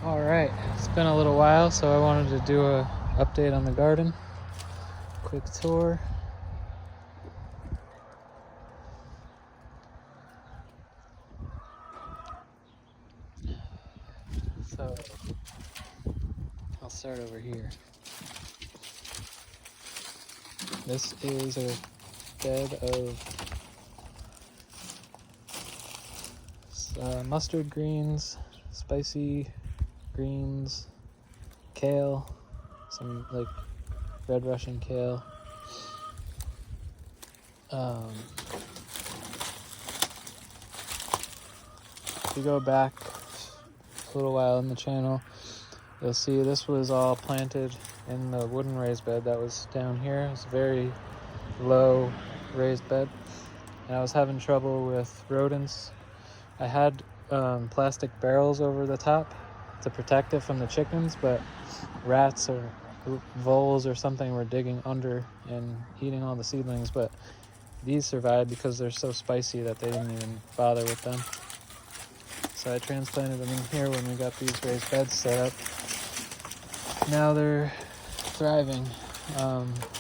All right, it's been a little while, so I wanted to do a update on the garden. Quick tour. So I'll start over here. This is a bed of mustard greens, spicy greens, kale, some like red Russian kale. If you go back a little while in the channel, you'll see this was all planted in the wooden raised bed that was down here. It's a very low raised bed, and I was having trouble with rodents. I had plastic barrels over the top to protect it from the chickens, but rats or voles or something were digging under and eating all the seedlings. But these survived because they're so spicy that they didn't even bother with them. So I transplanted them in here when we got these raised beds set up. Now they're thriving.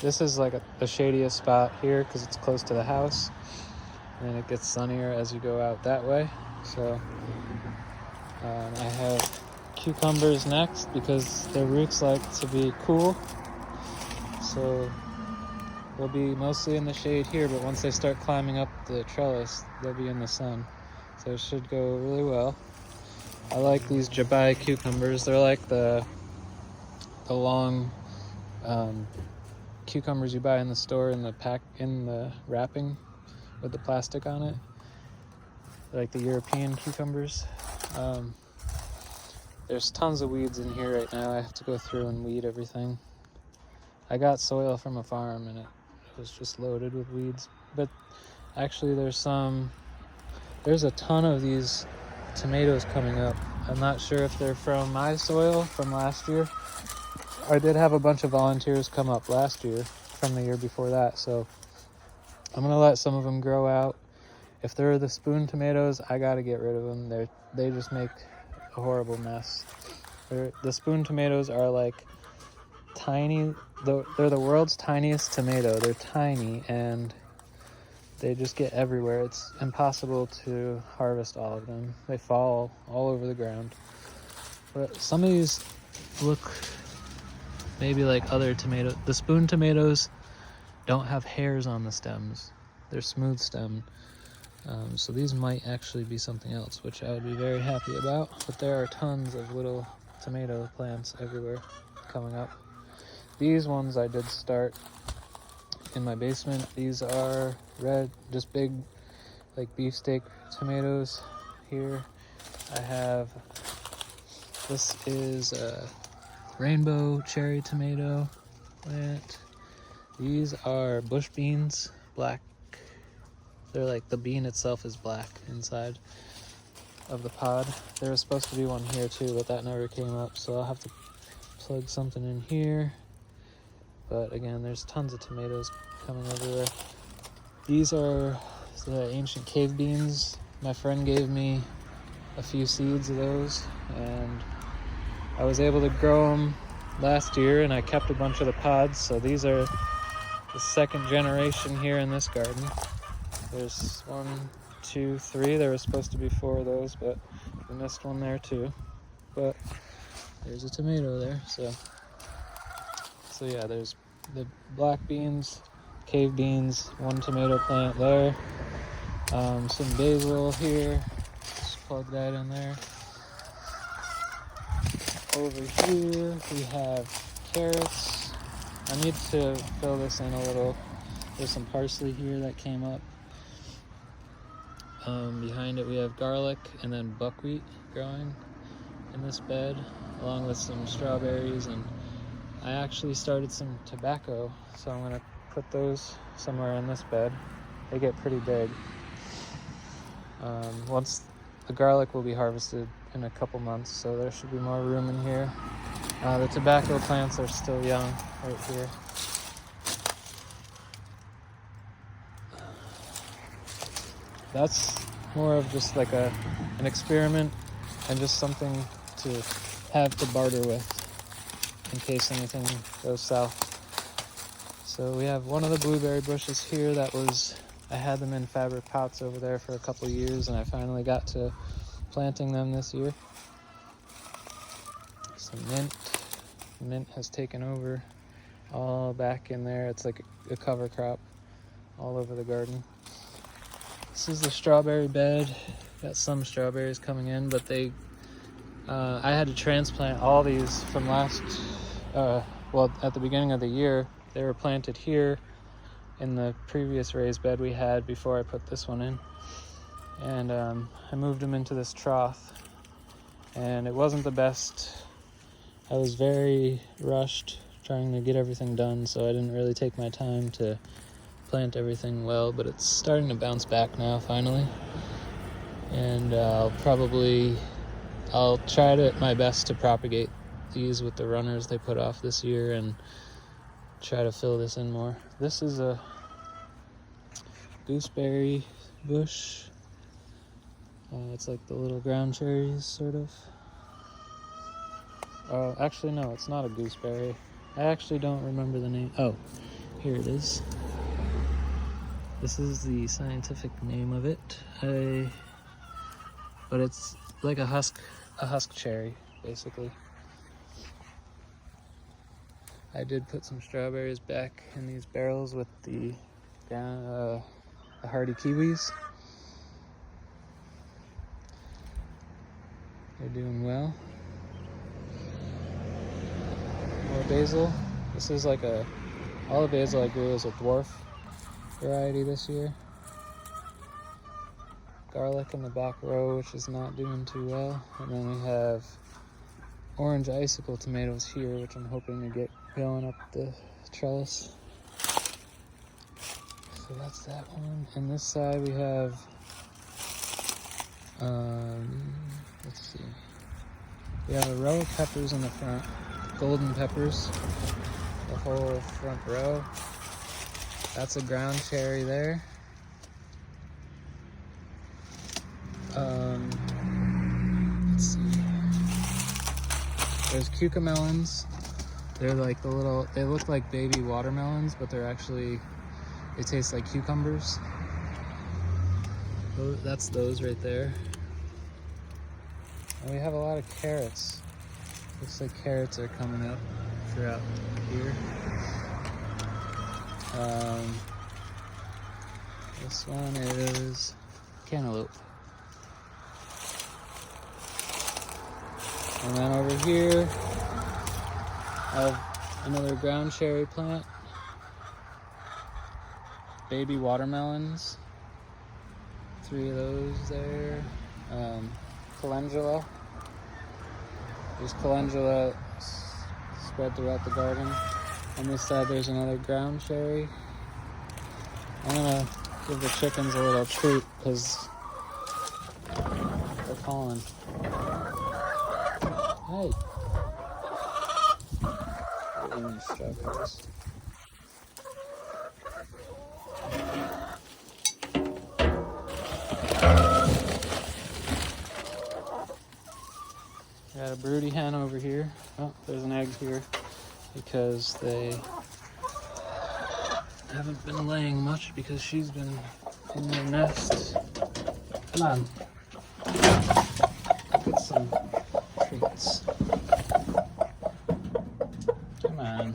This is like the shadiest spot here because it's close to the house, and it gets sunnier as you go out that way. So I have cucumbers next because their roots like to be cool. So they'll be mostly in the shade here, but once they start climbing up the trellis, they'll be in the sun. So it should go really well. I like these Jabai cucumbers. They're like the long cucumbers you buy in the store in the pack, in the wrapping with the plastic on it. They're like the European cucumbers. There's tons of weeds in here right now. I have to go through and weed everything. I got soil from a farm and it was just loaded with weeds. But actually there's a ton of these tomatoes coming up. I'm not sure if they're from my soil from last year. I did have a bunch of volunteers come up last year from the year before that, so I'm gonna let some of them grow out. If they're the spoon tomatoes, I gotta get rid of them. They just make a horrible mess. The spoon tomatoes are like tiny. They're the world's tiniest tomato. They're tiny and they just get everywhere. It's impossible to harvest all of them. They fall all over the ground. But some of these look maybe like other tomatoes. The spoon tomatoes don't have hairs on the stems. They're smooth stemmed. So these might actually be something else, which I would be very happy about. But there are tons of little tomato plants everywhere coming up. These ones I did start in my basement. These are red, just big, like beefsteak tomatoes here. This is a rainbow cherry tomato plant. These are bush beans, black. They're like the bean itself is black inside of the pod. There was supposed to be one here too, but that never came up, so I'll have to plug something in here. But again, there's tons of tomatoes coming everywhere. These are the ancient cave beans. My friend gave me a few seeds of those, and I was able to grow them last year, and I kept a bunch of the pods. So these are the second generation here in this garden. There's 1, 2, 3. There was supposed to be 4 of those, but we missed one there too. But there's a tomato there. So yeah, there's the black beans, cave beans, 1 tomato plant there. Some basil here. Just plug that in there. Over here we have carrots. I need to fill this in a little. There's some parsley here that came up. Behind it we have garlic and then buckwheat growing in this bed, along with some strawberries, and I actually started some tobacco, so I'm gonna put those somewhere in this bed. They get pretty big. Once the garlic will be harvested in a couple months, so there should be more room in here. The tobacco plants are still young right here. That's more of just like an experiment and just something to have to barter with in case anything goes south. So we have one of the blueberry bushes here that I had them in fabric pots over there for a couple years, and I finally got to planting them this year. Some mint. Mint has taken over all back in there. It's like a cover crop all over the garden. This is the strawberry bed. Got some strawberries coming in, but I had to transplant all these from at the beginning of the year. They were planted here in the previous raised bed we had before I put this one in. And I moved them into this trough, and it wasn't the best. I was very rushed trying to get everything done, so I didn't really take my time to plant everything well, but it's starting to bounce back now finally. And I'll try my best to propagate these with the runners they put off this year and try to fill this in more. This is a gooseberry bush. It's like the little ground cherries, sort of. Actually, no, it's not a gooseberry. I actually don't remember the name. Oh, here it is. This is the scientific name of it. But it's like a husk cherry, basically. I did put some strawberries back in these barrels with the hardy kiwis. They're doing well. More basil. This is like all the basil I grew is a dwarf variety this year. Garlic in the back row, which is not doing too well. And then we have orange icicle tomatoes here, which I'm hoping to get going up the trellis. So that's that one. And this side we have, let's see. We have a row of peppers in the front, golden peppers, the whole front row. That's a ground cherry there. Let's see. There's cucamelons. They're like they look like baby watermelons, but they taste like cucumbers. That's those right there. And we have a lot of carrots. Looks like carrots are coming up throughout here. This one is cantaloupe. And then over here, I have another ground cherry plant. Baby watermelons. 3 of those there. Calendula. There's calendula spread throughout the garden. On this side there's another ground cherry. I'm gonna give the chickens a little treat because they're calling. Hey. They're eating strawberries. Got a broody hen over here. Oh, there's an egg here because they haven't been laying much because she's been in their nest. Come on. Get some treats. Come on.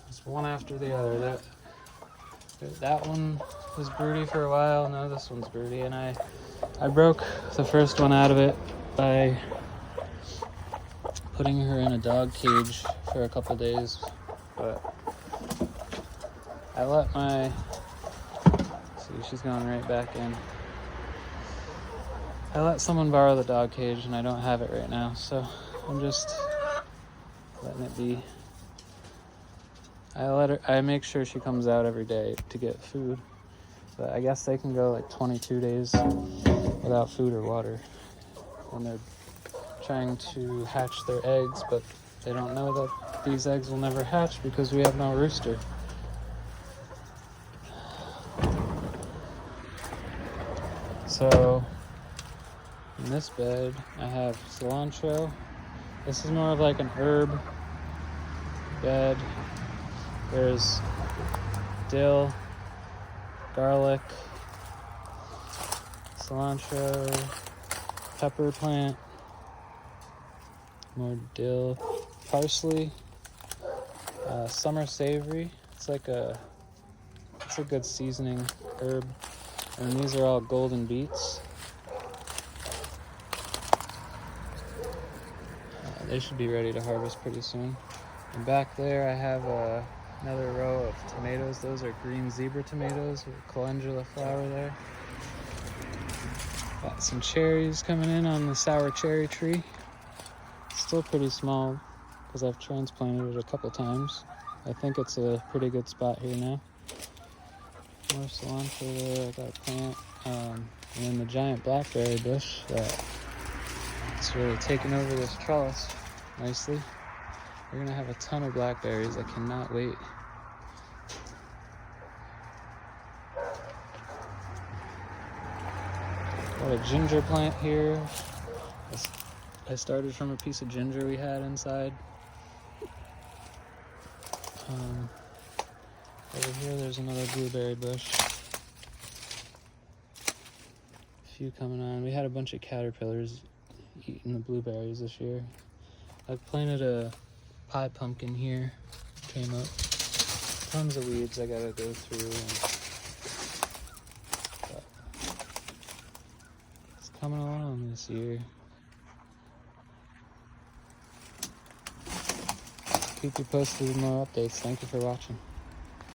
It's one after the other. That one was broody for a while. Now this one's broody, and I broke the first one out of it by putting her in a dog cage for a couple days, but I let see, she's going right back in. I let someone borrow the dog cage and I don't have it right now, so I'm just letting it be. I make sure she comes out every day to get food, but I guess they can go like 22 days without food or water when they're trying to hatch their eggs, but they don't know that these eggs will never hatch because we have no rooster. So in this bed, I have cilantro. This is more of like an herb bed. There's dill, garlic, cilantro, pepper plant, more dill, parsley, summer savory. It's a good seasoning herb. And these are all golden beets. They should be ready to harvest pretty soon. And back there I have another row of tomatoes. Those are green zebra tomatoes with calendula flower there. Got some cherries coming in on the sour cherry tree. Still pretty small because I've transplanted it a couple times. I think it's a pretty good spot here now. More cilantro there, I got a plant. And then the giant blackberry bush that's really taking over this trellis nicely. We're gonna have a ton of blackberries. I cannot wait. Got a ginger plant here. I started from a piece of ginger we had inside. Over here there's another blueberry bush. A few coming on. We had a bunch of caterpillars eating the blueberries this year. I've planted a pie pumpkin here. Came up. Tons of weeds I gotta go through. But it's coming along this year. Keep you posted with more updates. Thank you for watching.